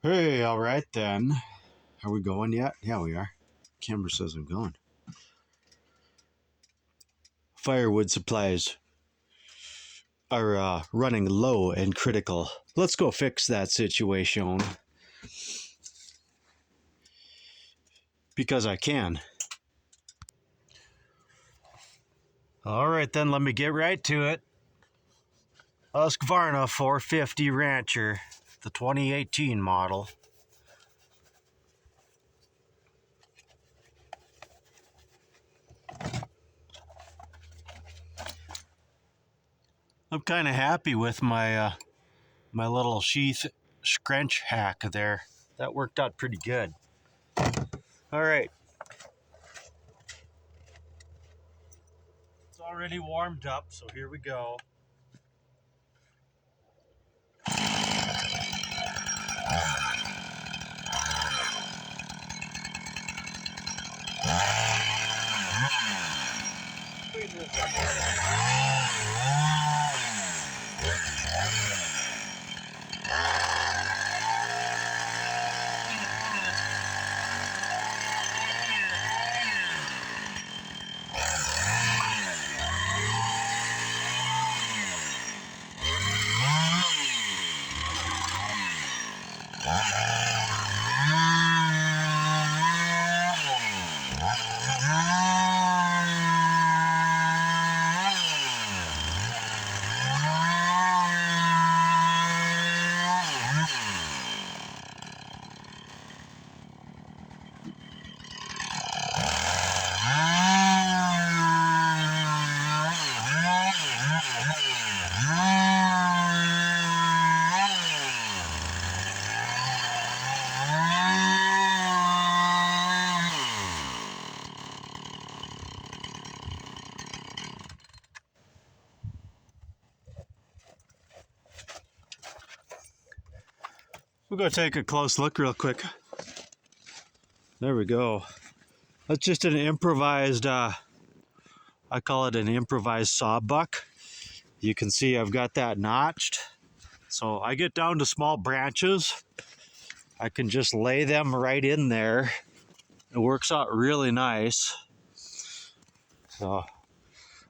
Hey, all right then. Are we going yet? Yeah, we are. Camera says I'm going. Firewood supplies are running low and critical. Let's go fix that situation. Because I can. All right then, let me get right to it. Husqvarna 450 Rancher, the 2018 model. I'm kind of happy with my my little sheath scrunch hack there. That worked out pretty good. All right. It's already warmed up, so here we go. We're going to take a close look real quick. There we go. That's just an improvised, I call it an improvised sawbuck. You can see I've got that notched. So I get down to small branches. I can just lay them right in there. It works out really nice. So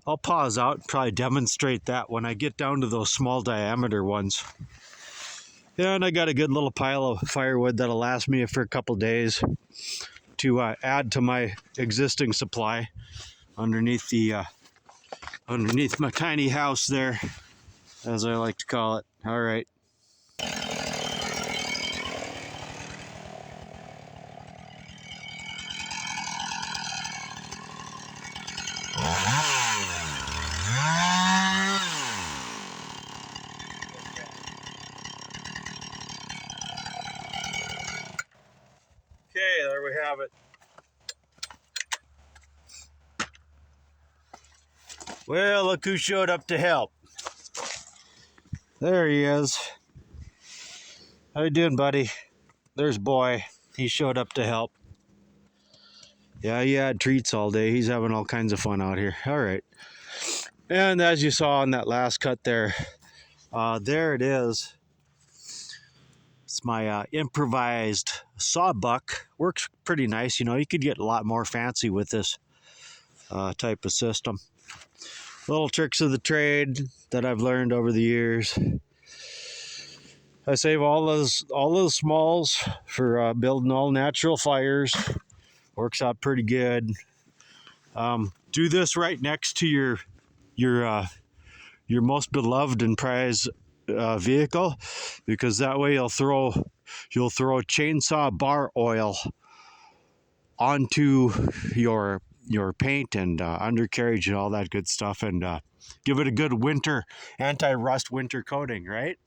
I'll pause out and probably demonstrate that when I get down to those small diameter ones. Yeah, and I got a good little pile of firewood that'll last me for a couple days to add to my existing supply underneath my tiny house there, as I like to call it. All right. Okay, there we have it. Well, look who showed up to help. There he is. How you doing, buddy? There's Boy. He showed up to help. Yeah, he had treats all day. He's having all kinds of fun out here. All right. And as you saw on that last cut there, there it is. It's my improvised sawbuck. Works pretty nice. You know, you could get a lot more fancy with this type of system. Little tricks of the trade that I've learned over the years. I save all those smalls for building all natural fires. Works out pretty good. Do this right next to your most beloved and prized vehicle, because that way you'll throw chainsaw bar oil onto your paint and undercarriage and all that good stuff, and give it a good winter anti-rust winter coating, right?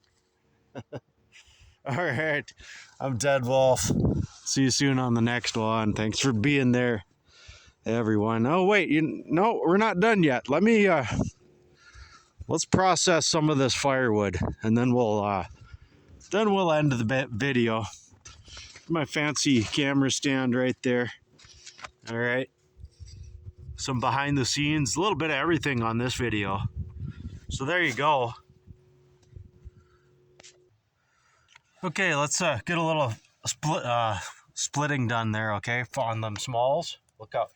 All right, I'm Dead Wolf. See you soon on the next one. Thanks for being there, everyone. Oh wait, no, we're not done yet. Let me let's process some of this firewood, and then we'll end the video. My fancy camera stand right there. All right, some behind the scenes, a little bit of everything on this video. So there you go. Okay, let's get a little splitting done there, okay, on them smalls. Look out.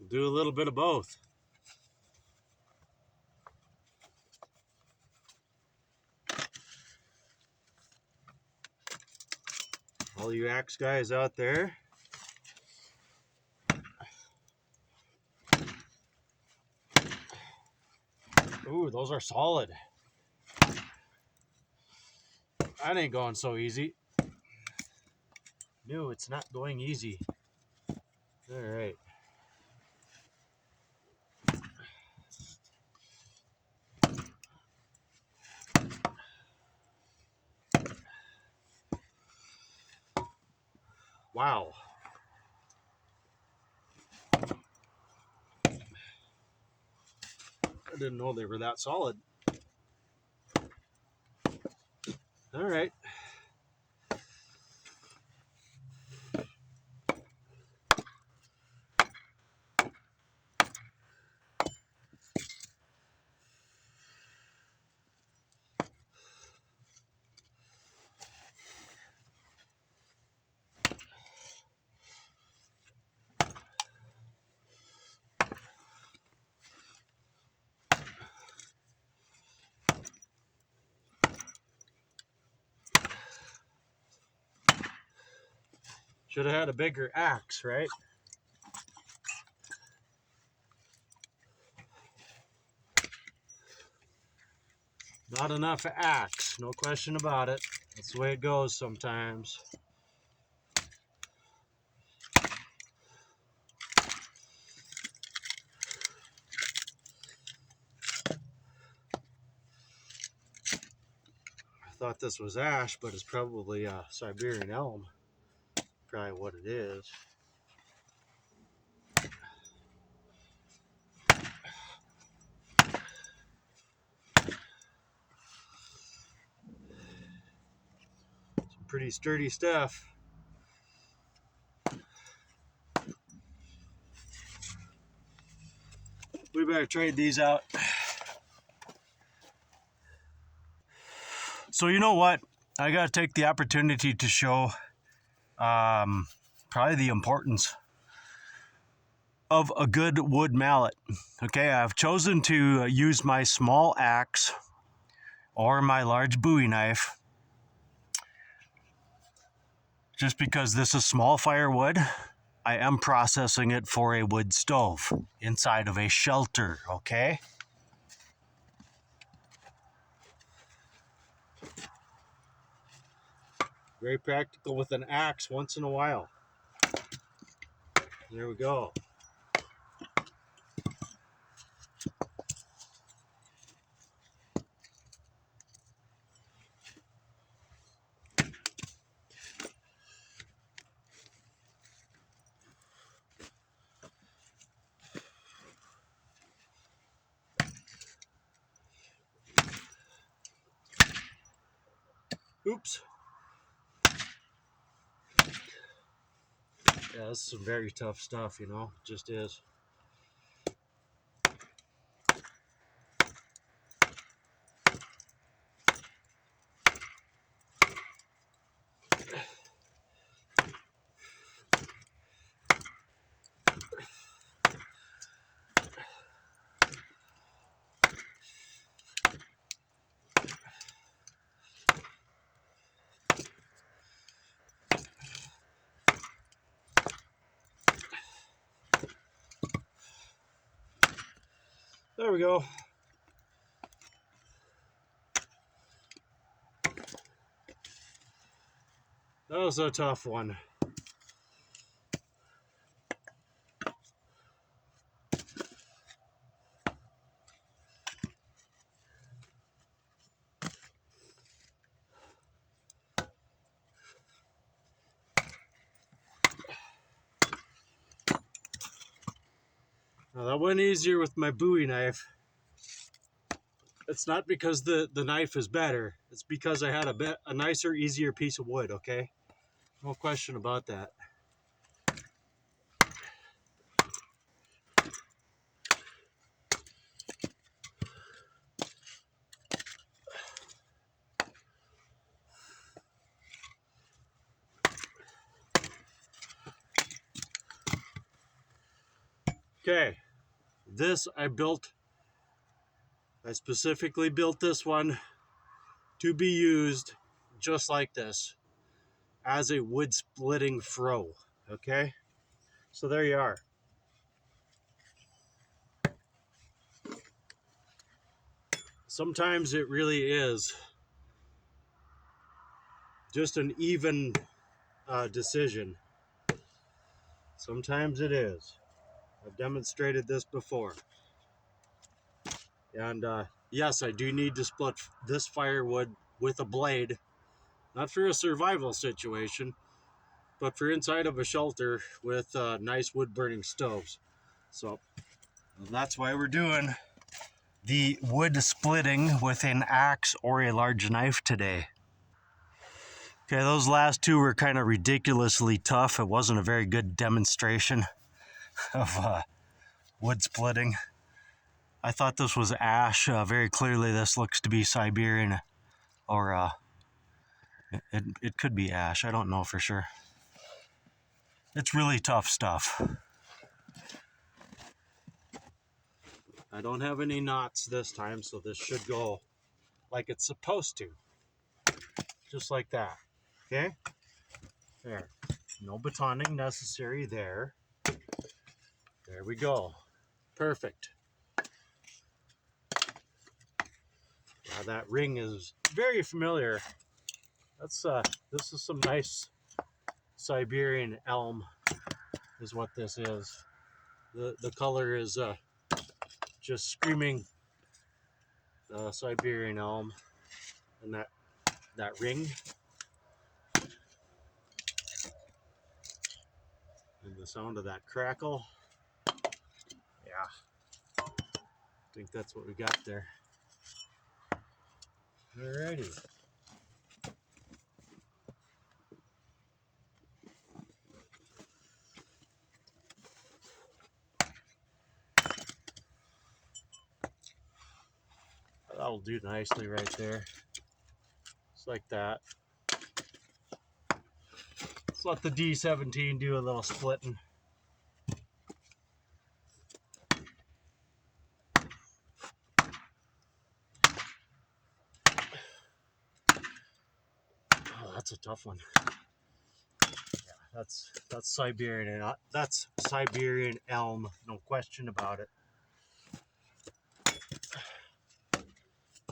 Do a little bit of both. All you axe guys out there. Ooh, those are solid. That ain't going so easy. No, it's not going easy. All right. Wow. I didn't know they were that solid. All right. Should have had a bigger axe, right? Not enough axe, no question about it. That's the way it goes sometimes. I thought this was ash, but it's probably a Siberian elm. Probably what it is. Some pretty sturdy stuff. We better trade these out. So you know what? I gotta take the opportunity to show probably the importance of a good wood mallet. Okay, I've chosen to use my small axe or my large Bowie knife just because this is small firewood. I am processing it for a wood stove inside of a shelter, okay? Very practical with an axe once in a while. There we go. Oops. Yeah, this is some very tough stuff, you know, it just is. There we go. That was a tough one. Now that went easier with my Bowie knife. It's not because the knife is better. It's because I had a nicer, easier piece of wood, okay? No question about that. Okay, this I specifically built this one to be used just like this as a wood splitting froe. Okay, so there you are. Sometimes it really is just an even decision. Sometimes it is. I've demonstrated this before. And yes, I do need to split this firewood with a blade, not for a survival situation, but for inside of a shelter with nice wood burning stoves. So that's why we're doing the wood splitting with an axe or a large knife today. Okay, those last two were kind of ridiculously tough. It wasn't a very good demonstration of wood splitting. I thought this was ash. Very clearly this looks to be Siberian, or it could be ash. I don't know for sure. It's really tough stuff. I don't have any knots this time, so this should go like it's supposed to. Just like that. Okay? There. No batoning necessary there. There we go. Perfect. Now that ring is very familiar. That's this is some nice Siberian elm is what this is. The color is just screaming Siberian elm, and that ring and the sound of that crackle. Yeah, I think that's what we got there. Alrighty. That'll do nicely right there. Just like that. Let's let the D17 do a little splitting. Oh, that's a tough one. Yeah, that's Siberian, and that's Siberian elm, no question about it.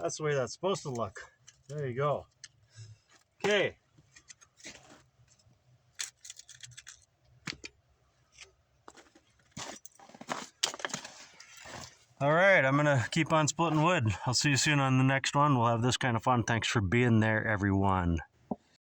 That's the way that's supposed to look. There you go. Okay. All right, I'm going to keep on splitting wood. I'll see you soon on the next one. We'll have this kind of fun. Thanks for being there, everyone.